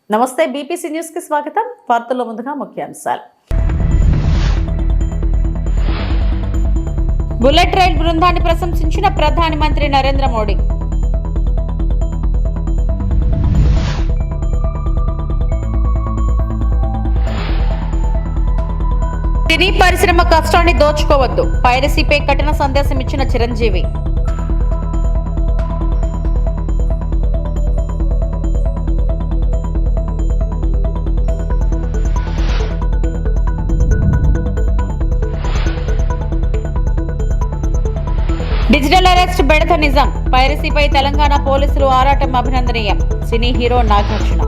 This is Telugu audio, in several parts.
నమస్తే బీపీసీ న్యూస్ కి స్వాగతం. వార్తల్లో ముందుగా ముఖ్యాంశాలు. బుల్లెట్ రైల్ బృందాన్ని ప్రశంసించిన ప్రధాని మంత్రి నరేంద్ర మోడీ. సినీ పరిశ్రమ కష్టాన్ని దోచుకోవద్దు, పైరసీపై కఠిన సందేశం ఇచ్చిన చిరంజీవి. డిజిటల్ అరెస్ట్ బెడత నిజం, పైరసీపై తెలంగాణ పోలీసులు ఆరాటం అభినందనీయం. Cine hero Nagarjuna.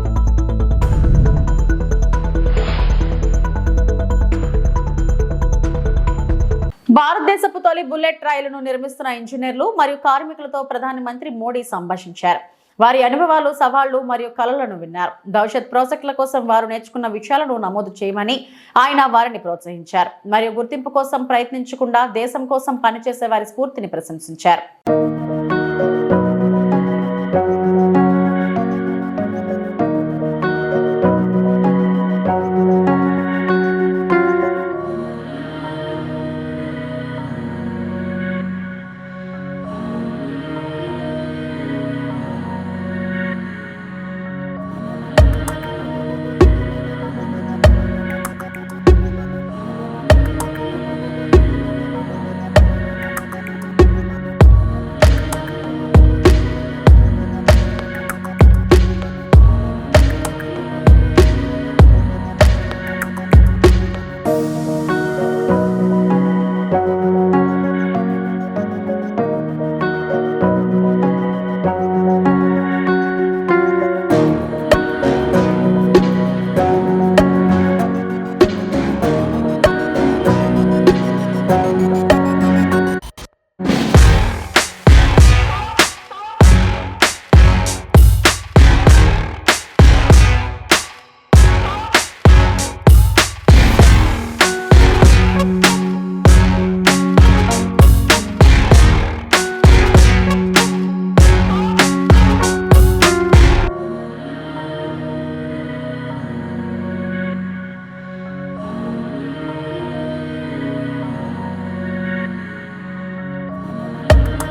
భారతదేశపు తొలి బుల్లెట్ రైలును నిర్మిస్తున్న ఇంజనీర్లు మరియు కార్మికులతో ప్రధాని మంత్రి మోడీ సంభాషించారు. వారి అనుభవాలు, సవాళ్లు మరియు కలలను విన్నారు. భవిష్యత్ ప్రాజెక్టుల కోసం వారు నేర్చుకున్న విషయాలను నమోదు చేయమని ఆయన వారిని ప్రోత్సహించారు. మరియు గుర్తింపు కోసం ప్రయత్నించకుండా దేశం కోసం పనిచేసే వారి స్ఫూర్తిని ప్రశంసించారు.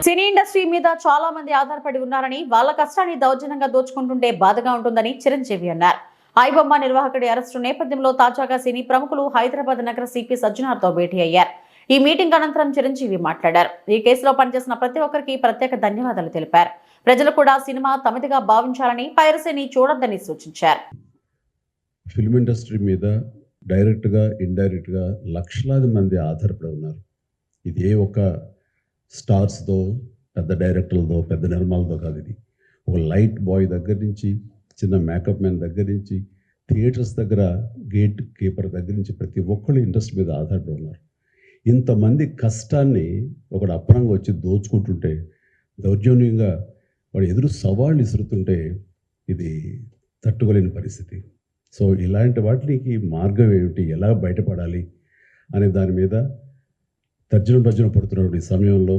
సినీ ఇండస్ట్రీ మీద చాలా మంది ఆధారపడి ఉన్నారని, వాళ్ళ కష్టాన్ని దౌర్జన్యంగా దోచుకుంటుంటే బాధగా ఉంటుందని చిరంజీవి అన్నారు. ఐబొమ్మ నిర్వాహకుడి అరెస్టు నేపథ్యంలో తాజాగా సినీ ప్రముఖులు హైదరాబాద్ నగర సిపి సజ్జనార్తో భేటీ అయ్యారు. ఈ మీటింగ్ అనంతరం చిరంజీవి మాట్లాడారు. ఈ కేసులో పనిచేసిన ప్రతి ఒక్కరికి ప్రత్యేక ధన్యవాదాలు తెలిపారు. ప్రజలు కూడా సినిమా తమదిగా భావించాలని, పైరసీని చూడొద్దని సూచించారు. ఫిల్మ్ ఇండస్ట్రీ మీద డైరెక్ట్గా ఇండైరెక్ట్గా లక్షలాది మంది ఆధారపడి ఉన్నారు. ఇది ఏ ఒక స్టార్స్తో, పెద్ద డైరెక్టర్లతో, పెద్ద నిర్మాలతో కాదు. ఇది ఒక లైట్ బాయ్ దగ్గర నుంచి, చిన్న మేకప్ మ్యాన్ దగ్గర నుంచి, థియేటర్స్ దగ్గర గేట్ కీపర్ దగ్గర నుంచి ప్రతి ఒక్కళ్ళు ఇండస్ట్రీ మీద ఆధారపడి ఉన్నారు. ఇంతమంది కష్టాన్ని ఒకడు అప్పనంగా వచ్చి దోచుకుంటుంటే, దౌర్జన్యంగా వాడు ఎదురు సవాళ్ళు ఇసురుతుంటే ఇది తట్టుకోలేని పరిస్థితి. సో ఇలాంటి వాటికి మార్గం ఏమిటి, ఎలా బయటపడాలి అనే దాని మీద తర్జన పడుతున్నటువంటి సమయంలో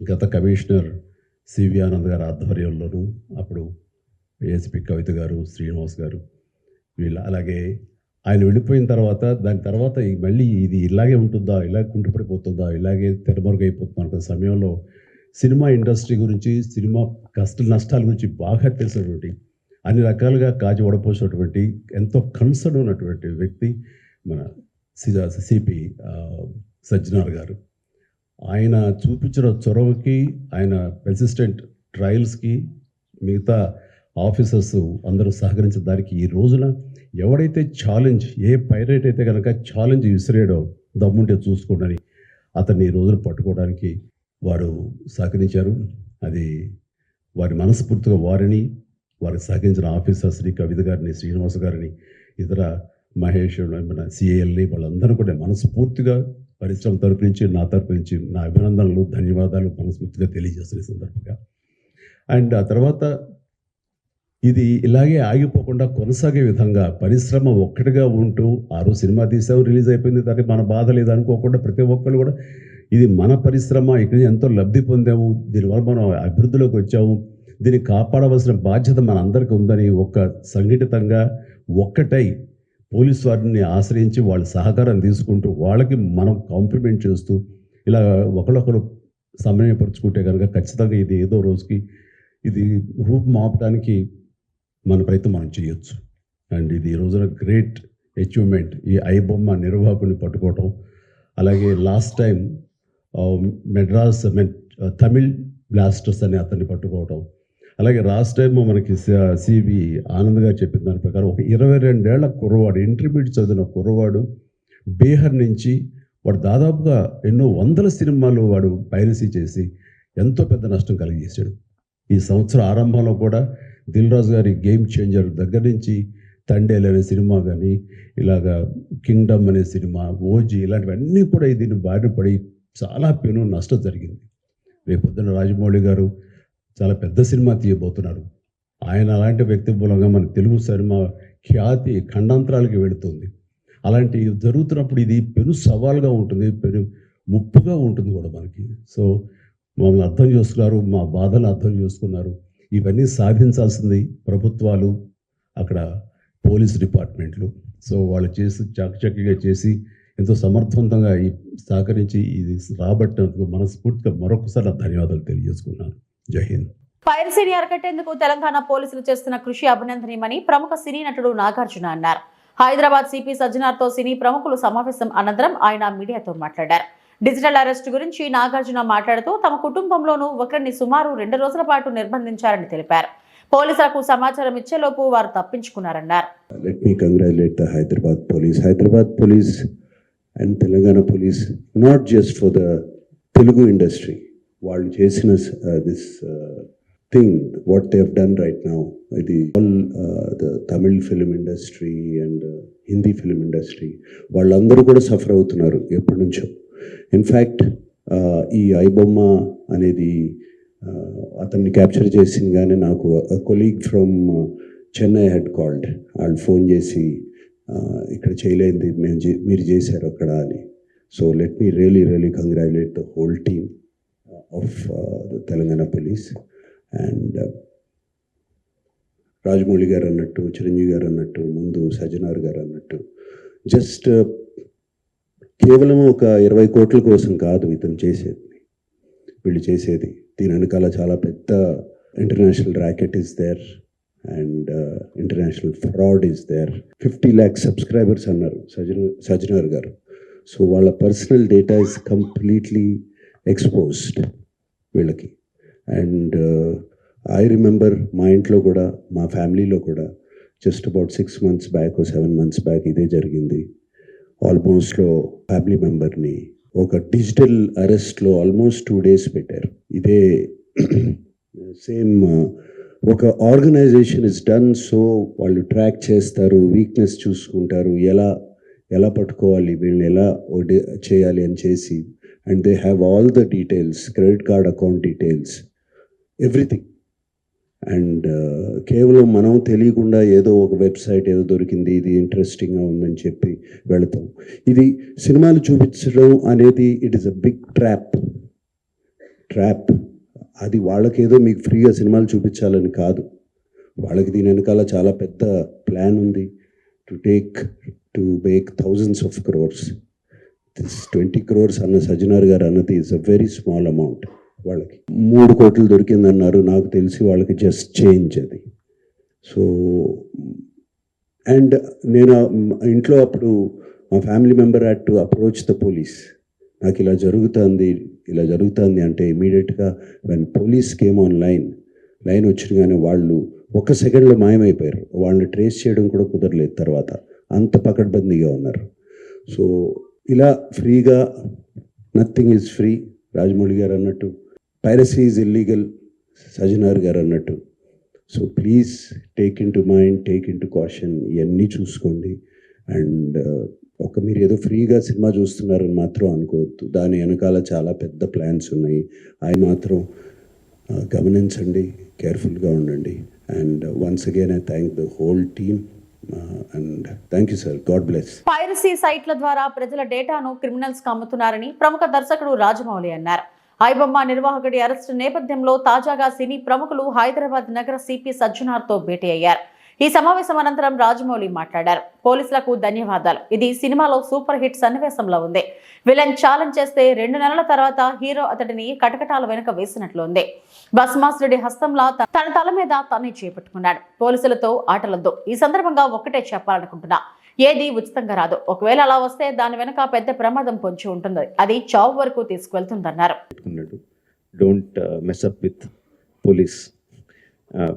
గత కమిషనర్ సివి ఆనంద్ గారి ఆధ్వర్యంలోనూ, అప్పుడు ఏఎస్పీ కవిత గారు, శ్రీనివాస్ గారు, వీళ్ళు, అలాగే ఆయన వెళ్ళిపోయిన తర్వాత దాని తర్వాత మళ్ళీ ఇది ఇలాగే ఉంటుందా, ఇలాగే కుంటుపడిపోతుందా, ఇలాగే తెరమరుగైపోతుందా అనుకున్న సమయంలో సినిమా ఇండస్ట్రీ గురించి, సినిమా నష్టాల గురించి బాగా తెలిసినటువంటి, అన్ని రకాలుగా కాచి వడపోసినటువంటి, ఎంతో కన్సర్న్ ఉన్నటువంటి వ్యక్తి మన సిపి సజ్జనార్ గారు. ఆయన చూపించిన చొరవకి, ఆయన పెర్సిస్టెంట్ ట్రయల్స్కి మిగతా ఆఫీసర్స్ అందరూ సహకరించిన దానికి ఈ రోజున ఎవడైతే ఛాలెంజ్, ఏ పైరేట్ అయితే కనుక ఛాలెంజ్ విసిరేయడో దమ్ముంటే చూసుకోండి అతన్ని ఈ రోజున పట్టుకోవడానికి వారు సహకరించారు. అది వారి మనస్ఫూర్తిగా వారిని, వారికి సహకరించిన ఆఫీసర్స్ని, కవిత గారిని, శ్రీనివాస్ గారిని, ఇతర మహేష్, మన సిఏఎల్ని, వాళ్ళందరూ కూడా మనస్ఫూర్తిగా పరిశ్రమ తరపు నుంచి, నా తరపు నుంచి నా అభినందనలు, ధన్యవాదాలు మనస్ఫూర్తిగా తెలియజేస్తున్న సందర్భంగా. అండ్ ఆ తర్వాత ఇది ఇలాగే ఆగిపోకుండా కొనసాగే విధంగా పరిశ్రమ ఒక్కటిగా ఉంటూ, ఆ రోజు సినిమా తీసాము, రిలీజ్ అయిపోయింది, దానికి మన బాధ లేదు అనుకోకుండా ప్రతి ఒక్కరు కూడా ఇది మన పరిశ్రమ, ఇక్కడ ఎంతో లబ్ధి పొందాము, దీనివల్ల మనం అభివృద్ధిలోకి వచ్చాము, దీన్ని కాపాడవలసిన బాధ్యత మన అందరికీ ఉందని ఒక సంఘటితంగా ఒక్కటై పోలీసు వారిని ఆశ్రయించి వాళ్ళ సహకారం తీసుకుంటూ వాళ్ళకి మనం కాంప్లిమెంట్ చేస్తూ ఇలా ఒకరొకరు సమన్వయపరుచుకుంటే కనుక ఖచ్చితంగా ఇది ఏదో రోజుకి ఇది రూపు మాపడానికి మన ప్రయత్నం మనం చేయొచ్చు. అండ్ ఇది ఈ రోజున గ్రేట్ అచీవ్మెంట్ ఈ ఐబొమ్మ నిర్వాహకుని పట్టుకోవటం. అలాగే last time Madras Tamil blasters అని అతన్ని పట్టుకోవటం. అలాగే లాస్ట్ టైం మనకి సివి ఆనంద్ గారు చెప్పిన దాని ప్రకారం ఒక 22 ఏళ్ల కుర్రవాడు, ఇంటర్మీడియట్ చదివిన కుర్రవాడు బీహార్ నుంచి వాడు దాదాపుగా ఎన్నో వందల సినిమాలు వాడు పైరసీ చేసి ఎంతో పెద్ద నష్టం కలిగజేశాడు. ఈ సంవత్సరం ఆరంభంలో కూడా దిల్ రాజు గారి గేమ్ చేంజర్ దగ్గర నుంచి తండేల్ అనే సినిమా కానీ ఇలాగా కింగ్డమ్ అనే సినిమా, ఓజీ ఇలాంటివన్నీ కూడా దీన్ని బారిన పడి చాలా పెను నష్టం జరిగింది. రేపొద్దున రాజమౌళి గారు చాలా పెద్ద సినిమా తీయబోతున్నారు. ఆయన అలాంటి వ్యక్తి మూలంగా మన తెలుగు సినిమా ఖ్యాతి ఖండాంతరాలకి వెళుతుంది. అలాంటి జరుగుతున్నప్పుడు ఇది పెను సవాల్గా ఉంటుంది, పెను ముప్పుగా ఉంటుంది కూడా మనకి. సో మమ్మల్ని అర్థం చేసుకున్నారు, మా బాధను అర్థం చేసుకున్నారు. ఇవన్నీ సాధించాల్సింది ప్రభుత్వాలు, అక్కడ పోలీస్ డిపార్ట్మెంట్లు. సో వాళ్ళు చేసి చాకచక్యంగా చేసి ఎంతో సమర్థవంతంగా ఈ సహకరించి ఇది రాబట్టినందుకు మనస్ఫూర్తిగా మరొకసారి ధన్యవాదాలు తెలియజేసుకున్నాను. జై హింద్. పైరసీని అరికట్టేందుకు తెలంగాణ పోలీసులు చేస్తున్న కృషి అభినందనీయమని ప్రముఖ సినీ నటుడు నాగార్జున అన్నారు. హైదరాబాద్ సిపి సజ్జనార్తో సినీ ప్రముఖులు సమావేశం అనంతరం ఆయన మీడియాతో మాట్లాడారు. డిజిటల్ అరెస్ట్ గురించి నాగార్జున మాట్లాడుతూ తమ కుటుంబంలోనూ ఒకరిని సుమారు 2 రోజుల పాటు నిర్బంధించారని తెలిపారు. పోలీసులకు సమాచారం ఇచ్చేలోపు వారు తప్పించుకున్నారన్నారు. Let me congratulate the Hyderabad police. Hyderabad police and Telangana police, not just for the Telugu industry. వాళ్ళు చేసిన this thing, what they have done right now, all the Tamil film industry and Hindi film industry, వాళ్ళందరూ కూడా సఫర్ అవుతున్నారు ఎప్పటి నుంచో. ఇన్ఫ్యాక్ట్ ఈ ఐబొమ్మ అనేది అతన్ని క్యాప్చర్ చేసిందిగానే నాకు colleague from Chennai head called. వాళ్ళు ఫోన్ చేసి ఇక్కడ చేయలేంది మీరు చేశారు అక్కడ అని. So let me really congratulate the whole team of the Telangana police. And Rajamouli గారు అన్నట్టు, చిరంజీవి గారు అన్నట్టు, ముందు సజ్జనార్ గారు అన్నట్టు, జస్ట్ కేవలం ఒక 20 కోట్ల కోసం కాదు ఇతను చేసేది, వీళ్ళు చేసేది. దీని వెనకాల చాలా పెద్ద international racket is there and international fraud is there. 50 lakh subscribers అన్నారు సజ్జనార్ గారు. సో వాళ్ళ personal data is completely exposed వీళ్ళకి. అండ్ ఐ రిమెంబర్ మా ఇంట్లో కూడా, మా ఫ్యామిలీలో కూడా just about 6 months back, 7 months back ఇదే జరిగింది. ఆల్మోస్ట్లో ఫ్యామిలీ మెంబర్ని ఒక డిజిటల్ అరెస్ట్లో ఆల్మోస్ట్ 2 days పెట్టారు. ఇదే సేమ్ ఒక ఆర్గనైజేషన్ ఇస్ డన్. సో వాళ్ళు ట్రాక్ చేస్తారు, వీక్నెస్ చూసుకుంటారు, ఎలా పట్టుకోవాలి, వీళ్ళని ఎలా చేయాలి అని చేసి. And they have all the details, credit card account details, everything. And కేవలం మనం తెలియకుండా ఏదో ఒక వెబ్సైట్ ఏదో దొరికింది, ఇది ఇంట్రెస్టింగ్గా ఉందని చెప్పి వెళతాం. ఇది సినిమాలు చూపించడం అనేది it is a big trap. అది వాళ్ళకేదో మీకు ఫ్రీగా సినిమాలు చూపించాలని కాదు, వాళ్ళకి దీని వెనకాల చాలా పెద్ద ప్లాన్ ఉంది. To make thousands of crores. This 20 crores అన్న సజ్జనార్ గారు అన్నది is a very small amount. వాళ్ళకి 3 కోట్లు దొరికిందన్నారు, నాకు తెలిసి వాళ్ళకి జస్ట్ చేంజ్ అది. సో అండ్ నేను ఇంట్లో అప్పుడు మా family member had to approach the police. నాకు ఇలా జరుగుతుంది అంటే ఇమీడియట్గా when police came on line వచ్చినగానే వాళ్ళు 1 సెకండ్లో మాయమైపోయారు. వాళ్ళని ట్రేస్ చేయడం కూడా కుదరలేదు తర్వాత, అంత పకడ్బందీగా ఉన్నారు. సో ఇలా ఫ్రీగా, నథింగ్ ఈజ్ ఫ్రీ. రాజమౌళి గారు అన్నట్టు పైరసీ ఈజ్ ఇల్లీగల్, సజ్జనార్ గారు అన్నట్టు. So please take in to mind, take in to caution, ఇవన్నీ చూసుకోండి. అండ్ మీరు ఏదో ఫ్రీగా సినిమా చూస్తున్నారని మాత్రం అనుకోవద్దు, దాని వెనకాల చాలా పెద్ద ప్లాన్స్ ఉన్నాయి. అవి మాత్రం గమనించండి, కేర్ఫుల్గా ఉండండి. And once again I thank the whole team and thank you sir. God bless. Piracy సైట్ల ద్వారా ప్రజల డేటాను క్రిమినల్స్ కు అమ్ముతున్నారని ప్రముఖ దర్శకుడు రాజమౌళి అన్నారు. ఐబొమ్మ నిర్వాహకుడి అరెస్టు నేపథ్యంలో తాజాగా సినీ ప్రముఖులు హైదరాబాద్ నగర సిపి సజ్జనార్తో భేటీ అయ్యారు. ఈ సమావేశం అనంతరం రాజమౌళి మాట్లాడారు. పోలీసులకు ధన్యవాదాలు. ఇది సినిమాలో సూపర్ హిట్ సన్నివేశంలో ఉంది. విలన్ ఛాలెంజ్ చేస్తే 2 నెలల తర్వాత హీరో అతడిని కటకటాల వెనుక వేసినట్లు ఉంది. భస్మాసురుడి హస్తంలా తన తల మీద తనే చేపట్టుకున్నాడు. పోలీసులతో ఆటలొద్దు. ఈ సందర్భంగా ఒక్కటే చెప్పాలనుకుంటున్నా, ఏది ఉచితంగా రాదు. ఒకవేళ అలా వస్తే దాని వెనక పెద్ద ప్రమాదం పొంచి ఉంటుంది. అది చావు వరకు తీసుకువెళ్తుందన్నారు. Don't mess up with police,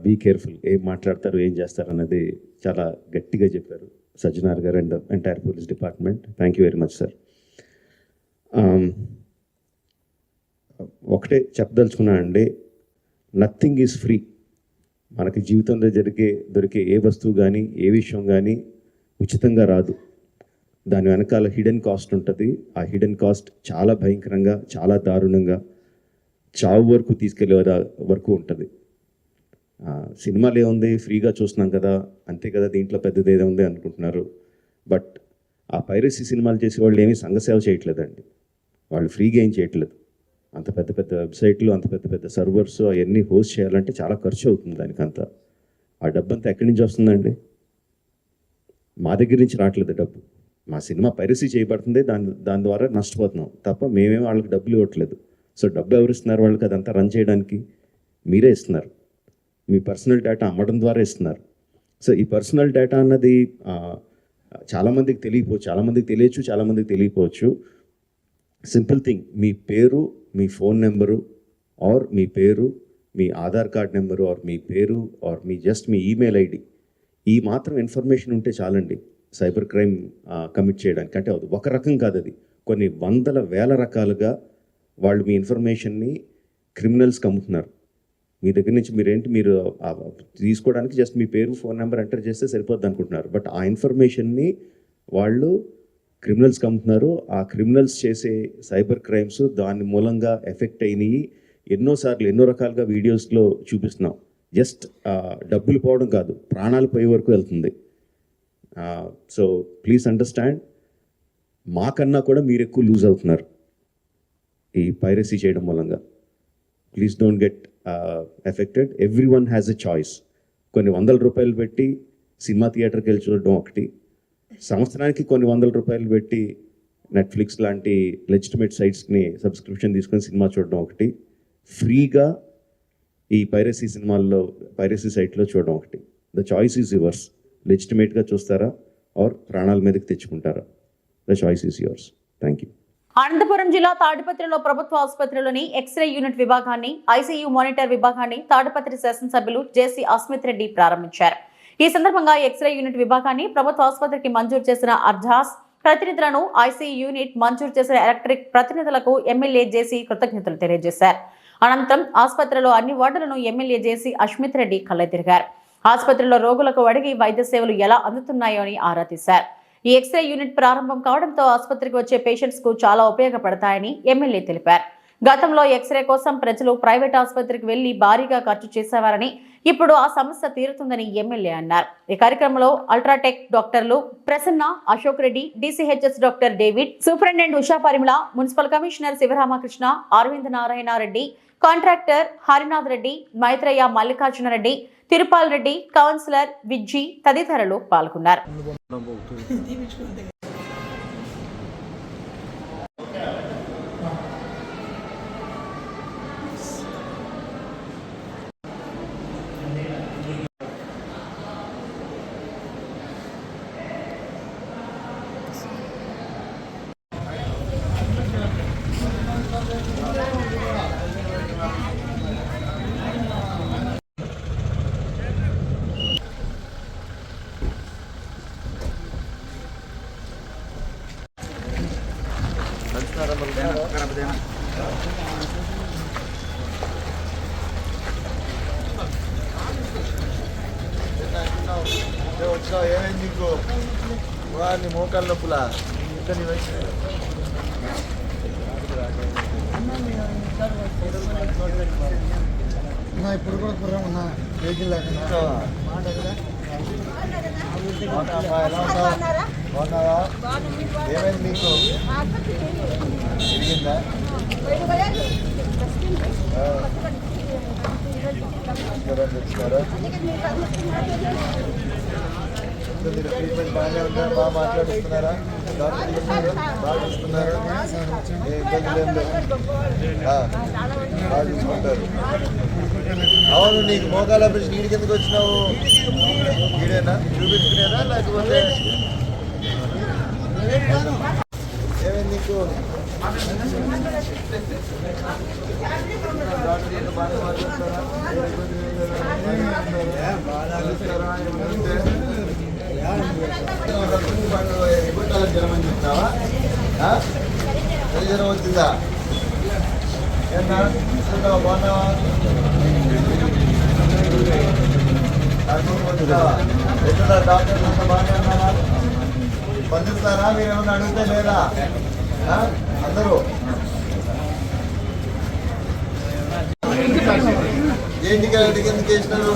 be careful. ఏం మాట్లాడతారు, ఏం చేస్తారు అన్నది చాలా గట్టిగా చెప్పారు సజ్జనార్ గారు and entire police department. Thank you very much sir. ఒకటే చెప్పదలుచుకున్నానండి, నథింగ్ ఈజ్ ఫ్రీ. మనకి జీవితంలో దొరికే ఏ వస్తువు కానీ ఏ విషయం కానీ ఉచితంగా రాదు. దాని వెనకాల హిడెన్ కాస్ట్ ఉంటుంది. ఆ హిడెన్ కాస్ట్ చాలా భయంకరంగా, చాలా దారుణంగా, చావు వరకు తీసుకెళ్లే వరకు ఉంటుంది. సినిమాలు ఏముంది, ఫ్రీగా చూస్తున్నాం కదా, అంతే కదా, దీంట్లో పెద్దది ఏదో ఉంది అనుకుంటున్నారు. బట్ ఆ పైరసీ సినిమాలు చేసే వాళ్ళు ఏమీ సంఘసేవ చేయట్లేదండి. వాళ్ళు ఫ్రీగా ఏం చేయట్లేదు. అంత పెద్ద పెద్ద వెబ్సైట్లు, అంత పెద్ద పెద్ద సర్వర్స్ అవన్నీ హోస్ట్ చేయాలంటే చాలా ఖర్చు అవుతుంది. దానికంతా ఆ డబ్బు అంతా ఎక్కడి నుంచి వస్తుందండి? మా దగ్గర నుంచి రావట్లేదు డబ్బు. మా సినిమా పైరసీ చేయబడుతుంది, దాని ద్వారా నష్టపోతున్నాం తప్ప మేమేం వాళ్ళకి డబ్బులు ఇవ్వట్లేదు. సో డబ్బు ఎవరు ఇస్తున్నారు వాళ్ళకి? అదంతా రన్ చేయడానికి మీరే ఇస్తున్నారు. మీ పర్సనల్ డేటా అమ్మడం ద్వారా ఇస్తున్నారు. సో ఈ పర్సనల్ డేటా అన్నది చాలామందికి తెలియకపోవచ్చు, చాలామందికి తెలియచ్చు, చాలామందికి తెలియకపోవచ్చు. సింపుల్ థింగ్, మీ పేరు, మీ ఫోన్ నెంబరు, ఆర్ మీ పేరు, మీ ఆధార్ కార్డ్ నెంబరు, ఆర్ మీ పేరు, ఆర్ మీ ఈమెయిల్ ఐడి, ఈ మాత్రం ఇన్ఫర్మేషన్ ఉంటే చాలండి సైబర్ క్రైమ్ కమిట్ చేయడానికి. అంటే అది ఒక రకం కాదు, అది కొన్ని వందల వేల రకాలుగా వాళ్ళు మీ ఇన్ఫర్మేషన్ని క్రిమినల్స్కి అమ్ముతున్నారు. మీ దగ్గర నుంచి మీరు తీసుకోవడానికి జస్ట్ మీ పేరు, ఫోన్ నెంబర్ ఎంటర్ చేస్తే సరిపోద్ది అనుకుంటున్నారు. బట్ ఆ ఇన్ఫర్మేషన్ని వాళ్ళు క్రిమినల్స్కి అమ్ముతున్నారు. ఆ క్రిమినల్స్ చేసే సైబర్ క్రైమ్స్ దాని మూలంగా ఎఫెక్ట్ అయినాయి. ఎన్నోసార్లు ఎన్నో రకాలుగా వీడియోస్లో చూపిస్తున్నాం. జస్ట్ డబ్బులు పోవడం కాదు, ప్రాణాలు పోయే వరకు వెళ్తుంది. సో ప్లీజ్ అండర్స్టాండ్, మాకన్నా కూడా మీరు ఎక్కువ లూజ్ అవుతున్నారు ఈ పైరసీ చేయడం మూలంగా. Please don't get affected. Every one has a choice. కొన్ని వందల రూపాయలు పెట్టి సినిమా థియేటర్కి వెళ్ళి చూడడం ఒకటి, సంవత్సరానికి కొన్ని వందల రూపాయలు పెట్టి నెట్ఫ్లిక్స్ లాంటి లెజిటిమేట్ సైట్స్ని సబ్స్క్రిప్షన్ తీసుకొని సినిమా చూడడం ఒకటి, ఫ్రీగా ఈ పైరసీ సైట్లో చూడడం ఒకటి. The choice is yours. లెజిటిమేట్గా చూస్తారా ఆర్ ప్రాణాల మీదకి తెచ్చుకుంటారా? The choice is yours. Thank you. Anantapuram జిల్లా తాడిపత్రిలో ప్రభుత్వ ఆసుపత్రిలోని ఎక్స్రే యూనిట్ విభాగాన్ని, ఐసీయూ మానిటర్ విభాగాన్ని తాడిపత్రి శాసనసభ్యులు జేసీ అస్మిత్ రెడ్డి ప్రారంభించారు. ఈ సందర్భంగా ఎక్స్రే యూనిట్ విభాగాన్ని ప్రభుత్వ ఆసుపత్రికి మంజూరు చేసిన అర్జాస్ ప్రతినిధులను, ఐసీయూ యూనిట్ మంజూరు చేసిన ఎలక్ట్రిక్ ప్రతినిధులకు ఎమ్మెల్యే జేసీ కృతజ్ఞతలు తెలియజేశారు. అనంతరం ఆసుపత్రిలో అన్ని వార్డులను ఎమ్మెల్యే జేసీ అస్మిత్ రెడ్డి కళ్ళెతిరిగారు. ఆసుపత్రిలో రోగులకు అడిగి వైద్య సేవలు ఎలా అందుతున్నాయో అని ఆరా తీశారు. ఈ ఎక్స్రే యూనిట్ ప్రారంభం కావడంతో ఆసుపత్రికి వచ్చే పేషెంట్స్ కు చాలా ఉపయోగపడతాయని ఎమ్మెల్యే తెలిపారు. గతంలో ఎక్స్రే కోసం ప్రజలు ప్రైవేట్ ఆసుపత్రికి వెళ్లి భారీగా ఖర్చు చేసేవారని, ఇప్పుడు ఆ సమస్య తీరుతుందని ఎమ్మెల్యే అన్నారు. ఈ కార్యక్రమంలో అల్ట్రాటెక్ డాక్టర్లు Prasanna, Ashok Reddy, DCHS doctor David, superintendent Usha Parimala, municipal commissioner Sivaramakrishna, Aravind Narayana Reddy, contractor Harinath Reddy, Maitrayya Mallikarjuna Reddy, Tirupal Reddy, councillor Vijji తదితరులు పాల్గొన్నారు. ఏమైంది నీకు? నీ మోకాళ్ళ నొప్పులా? ఇంకా నీ వయసు ఇప్పుడు కూడా కుర్రం ఉన్నా ఏజీ లేకుండా. బాగున్నావా? ఏమైంది నీకు? తిరిగిందా? తెచ్చున్నారా? మీరు ట్రీట్మెంట్ బాగానే ఉందా? బాగా మాట్లాడుతున్నారా? డాక్టర్ బాగా చూస్తున్నారా? ఏ ఇబ్బంది లేదు, బాగా చూసుకుంటారు. అవును, నీకు మోకాల ఆపరేషన్ ఈడికి ఎందుకు వచ్చినావు? ఈడేనా చూపించుకునేదా లేకపోతే ఏమైంది నీకు? డాక్టర్ బాగా మాట్లాడతారా? జ్వరం అని చెప్తావా? జ్వరం వచ్చిందా? ఏమన్నా బాగున్నావా? ఎట్లా డాక్టర్ అంతా బాగానే ఉన్నారా? స్పందిస్తారా? మీరు ఏమన్నా అడిగితే లేదా అందరూ? ఏంటికి అడిగి ఎందుకు వేసినారు?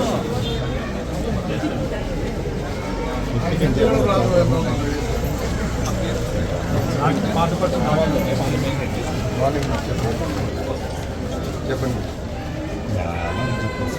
చెప్పండి.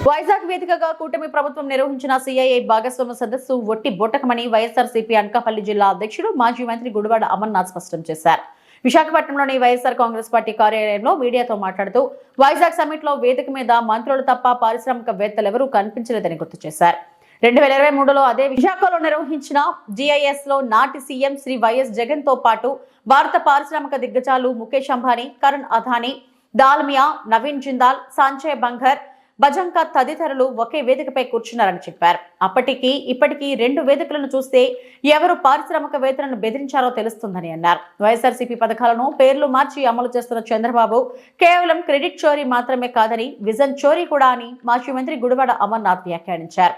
వైజాగ్ వేదికగా కూటమి ప్రభుత్వం నిర్వహించిన సిఐఐ భాగస్వామ్య సదస్సు ఒట్టి బొట్టకమని వైఎస్ఆర్సీపీ అనకాపల్లి జిల్లా అధ్యక్షుడు మాజీ మంత్రి గుడివాడ అమర్నాథ్ స్పష్టం చేశారు. విశాఖపట్నంలోని వైఎస్ఆర్ కాంగ్రెస్ పార్టీ కార్యాలయంలో మీడియాతో మాట్లాడుతూ వైజాగ్ సమ్మిట్ లో వేదిక మీద మంత్రులు తప్ప పారిశ్రామికవేత్తలెవరూ కనిపించలేదని గుర్తు చేశారు. 2023లో అదే విశాఖలో నిర్వహించిన GIS లో నాటి సీఎం శ్రీ వైఎస్ జగన్ తో పాటు భారత పారిశ్రామిక దిగ్గజాలు ముఖేష్ అంబానీ, కరణ్ అదానీ, దాల్మియా, నవీన్ జిందాల్, సంజయ్ బంఘర్, బజంకా తదితరులు ఒకే వేదికపై కూర్చున్నారని చెప్పారు. అప్పటికి ఇప్పటికీ 2 వేదికలను చూస్తే ఎవరు పారిశ్రామికవేత్తలను బెదిరించారో తెలుస్తుందని అన్నారు. వైఎస్ఆర్సీపీ పథకాలను పేర్లు మార్చి అమలు చేస్తున్న చంద్రబాబు కేవలం క్రెడిట్ చోరీ మాత్రమే కాదని విజన్ చోరీ కూడా అని మాజీ మంత్రి గుడివాడ అమర్నాథ్ వ్యాఖ్యానించారు.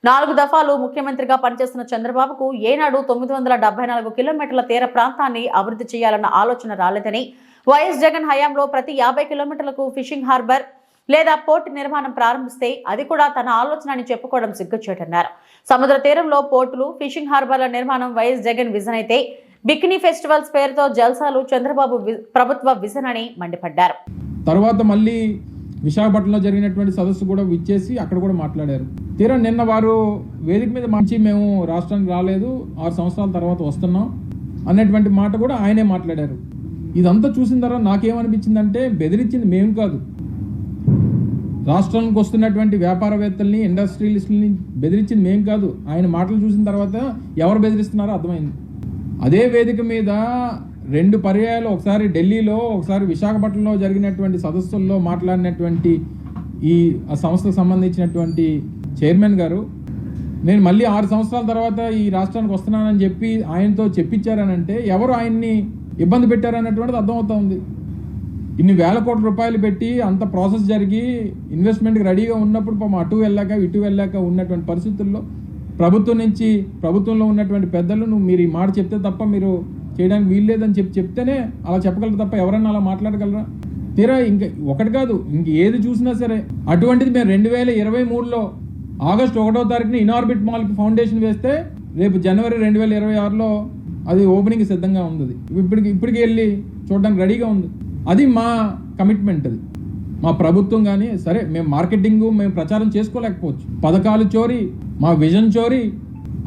4 దఫాలు ముఖ్యమంత్రిగా పనిచేస్తున్న చంద్రబాబుకు ఏనాడు 974 కిలోమీటర్ల తీర ప్రాంతాన్ని అభివృద్ధి చేయాలన్న ఆలోచన రాలేదని, వైఎస్ జగన్ హయాంలో ప్రతి 50 కిలోమీటర్లకు ఫిషింగ్ హార్బర్ లేదా పోర్ట్ నిర్మాణం ప్రారంభిస్తే అది కూడా తన ఆలోచన అని చెప్పుకోవడం సిగ్గుచేటన్నారు. సముద్ర తీరంలో పోర్టులు, ఫిషింగ్ హార్బర్ల నిర్మాణం వైఎస్ జగన్ విజన్ అయితే బికినీ ఫెస్టివల్స్ పేరుతో జల్సాలు చంద్రబాబు ప్రభుత్వ విజన్ అని మండిపడ్డారు. తర్వాత మళ్ళీ విశాఖపట్నంలో జరిగినటువంటి సదస్సు కూడా విచ్చేసి అక్కడ కూడా మాట్లాడారు. తీరా నిన్న వారు వేదిక మీద మంచి మేము రాష్ట్రానికి రాలేదు, 6 సంవత్సరాల తర్వాత వస్తున్నాం అన్నటువంటి మాట కూడా ఆయనే మాట్లాడారు. ఇదంతా చూసిన తర్వాత నాకేమనిపించిందంటే బెదిరించింది మేము కాదు, రాష్ట్రానికి వస్తున్నటువంటి వ్యాపారవేత్తల్ని, ఇండస్ట్రియలిస్టులని బెదిరించింది మేము కాదు. ఆయన మాటలు చూసిన తర్వాత ఎవరు బెదిరిస్తున్నారో అర్థమైంది. అదే వేదిక మీద 2 పర్యాయాలు, ఒకసారి ఢిల్లీలో, ఒకసారి విశాఖపట్నంలో జరిగినటువంటి సదస్సుల్లో మాట్లాడినటువంటి ఈ సంస్థకు సంబంధించినటువంటి చైర్మన్ గారు నేను మళ్ళీ 6 సంవత్సరాల తర్వాత ఈ రాష్ట్రానికి వస్తున్నానని చెప్పి ఆయనతో చెప్పించారనంటే ఎవరు ఆయన్ని ఇబ్బంది పెట్టారన్నటువంటిది అర్థమవుతా ఉంది. ఇన్ని వేల కోట్ల రూపాయలు పెట్టి అంత ప్రాసెస్ జరిగి ఇన్వెస్ట్మెంట్కి రెడీగా ఉన్నప్పుడు అటు వెళ్ళాక ఇటు వెళ్ళాక ఉన్నటువంటి పరిస్థితుల్లో ప్రభుత్వంలో ఉన్నటువంటి పెద్దలు మీరు ఈ మాట చెప్తే తప్ప మీరు చేయడానికి వీల్లేదని చెప్తేనే అలా చెప్పగలరు తప్ప ఎవరన్నా అలా మాట్లాడగలరా? తీరా ఇంకా ఒకటి కాదు, ఇంక ఏది చూసినా సరే అటువంటిది మేము 2023లో ఆగస్టు 1వ తారీఖున ఇనార్బిట్ మాల్కి ఫౌండేషన్ వేస్తే రేపు జనవరి 2026లో అది ఓపెనింగ్ సిద్ధంగా ఉంది. ఇప్పటికి వెళ్ళి చూడడానికి రెడీగా ఉంది. అది మా కమిట్మెంట్. అది మా ప్రభుత్వం. కానీ సరే మేము మార్కెటింగ్, మేము ప్రచారం చేసుకోలేకపోవచ్చు, పథకాలు చోరీ, మా విజన్ చోరీ,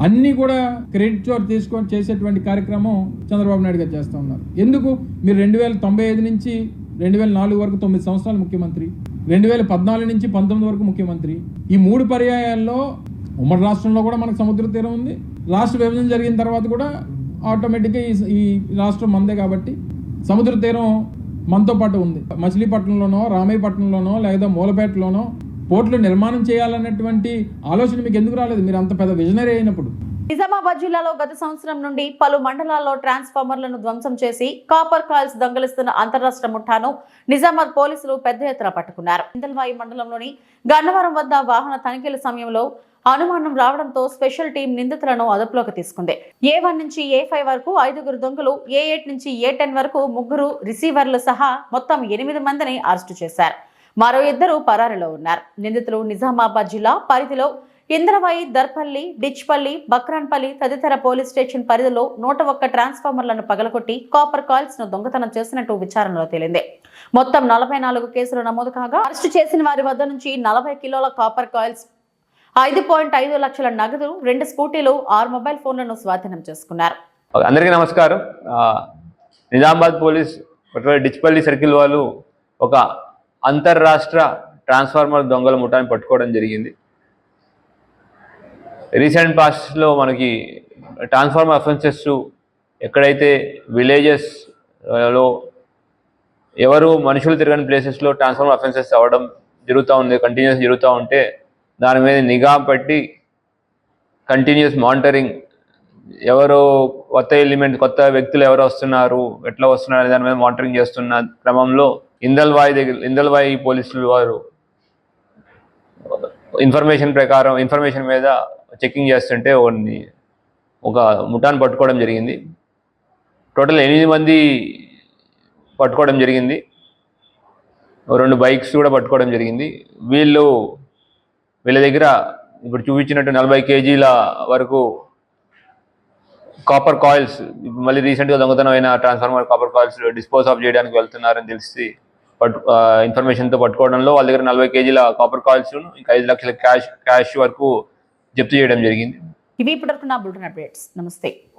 అన్నీ కూడా క్రెడిట్ చోరీ తీసుకొని చేసేటువంటి కార్యక్రమం చంద్రబాబు నాయుడు గారు చేస్తూ ఉన్నారు. ఎందుకు? మీరు 2095 నుంచి 2004 వరకు 9 సంవత్సరాలు ముఖ్యమంత్రి, 2014 నుంచి 19 వరకు ముఖ్యమంత్రి. ఈ 3 పర్యాయాల్లో ఉమ్మడి రాష్ట్రంలో కూడా మనకు సముద్ర తీరం ఉంది. రాష్ట్ర విభజన జరిగిన తర్వాత కూడా ఆటోమేటిక్గా ఈ రాష్ట్రం మందే కాబట్టి సముద్ర తీరం మనతో పాటు ఉంది. మచిలీపట్నంలోనో, రామయ్యపట్నంలోనో లేదా మూలపేటలోనో పోర్టులు నిర్మాణం చేయాలన్నటువంటి ఆలోచన మీకు ఎందుకు రాలేదు? మీరు అంత పెద్ద విజనరీ అయినప్పుడు. నిజామాబాద్ జిల్లాలో గత సంవత్సరం నుండి పలు మండలాల్లో ట్రాన్స్ఫార్మర్లను ధ్వంసం చేసి కాపర్ కాయిల్స్ దొంగలిస్తున్న అంతరాష్ట్ర ముఠాను నిజామాబాద్ పోలీసులు పెద్ద ఎత్తున పట్టుకున్నారు. ఇందల్వాయి మండలంలోని గన్నవరం వద్ద వాహన తనిఖీల సమయంలో అనుమానం రావడంతో స్పెషల్ టీం నిందితులను అదుపులోకి తీసుకుంది. A1 నుంచి A5 వరకు 5 దొంగలు, A8 నుంచి A10 వరకు 3 రిసీవర్లు సహా మొత్తం 8 మందిని అరెస్టు చేశారు. మరో 2 పరారీలో ఉన్నారు. నిందితులు నిజామాబాద్ జిల్లా పరిధిలో ఇంద్రవాయి, దర్పల్లి, డిచ్పల్లి, బక్రాన్పల్లి తదితర పోలీస్ స్టేషన్ పరిధిలో 101 ట్రాన్స్ఫార్మర్లను పగలగొట్టి కాపర్ కాయిల్స్ ను దొంగతనం చేసినట్టు విచారణలో తేలింది. మొత్తం 44 కేసులు నమోదు కాగా అరెస్టు చేసిన వారి వద్ద నుంచి 40 కిలోల కాపర్ కాయిల్స్, 5.5 లక్షల నగదు, 2 స్కూటీలు, 6 మొబైల్ ఫోన్లను స్వాధీనం చేసుకున్నారు. అందరికీ నమస్కారం. నిజామాబాద్ పోలీస్ డిచ్పల్లి సర్కిల్ వాళ్ళు ఒక అంతర్రాష్ట్ర ట్రాన్స్ఫార్మర్ దొంగల ముఠాన్ని పట్టుకోవడం జరిగింది. రీసెంట్ పాస్ట్లో మనకి ట్రాన్స్ఫార్మర్ అఫెన్సెస్ ఎక్కడైతే విలేజెస్లో ఎవరు మనుషులు తిరగని ప్లేసెస్లో ట్రాన్స్ఫార్మర్ అఫెన్సెస్ అవ్వడం జరుగుతూ ఉంది, కంటిన్యూస్ జరుగుతూ ఉంటే దాని మీద నిఘా పెట్టి కంటిన్యూస్ మానిటరింగ్, ఎవరు కొత్త వ్యక్తులు ఎవరు వస్తున్నారు, ఎట్లా వస్తున్నారు అనే దాని మీద మానిటరింగ్ చేస్తున్న క్రమంలో ఇందల్వాయి పోలీసులు వారు ఇన్ఫర్మేషన్ మీద చెకింగ్ చేస్తుంటే ఒక ముఠాన్ని పట్టుకోవడం జరిగింది. టోటల్ 8 మంది పట్టుకోవడం జరిగింది. 2 బైక్స్ కూడా పట్టుకోవడం జరిగింది. వీళ్ళ దగ్గర ఇప్పుడు చూపించినట్టు 40 కేజీల వరకు కాపర్ కాయిల్స్, మళ్ళీ రీసెంట్గా దొంగతనం అయిన transformer copper coils dispose of చేయడానికి వెళ్తున్నారని తెలిసి ఇన్ఫర్మేషన్తో పట్టుకోవడంలో వాళ్ళ దగ్గర 40 కేజీల కాపర్ కాయిల్స్, ఇంకా 5 లక్షల క్యాష్ వరకు జప్తు చేయడం జరిగింది. ఇవి ఇప్పటివరకు నా బులెటిన్ అప్డేట్స్. నమస్తే.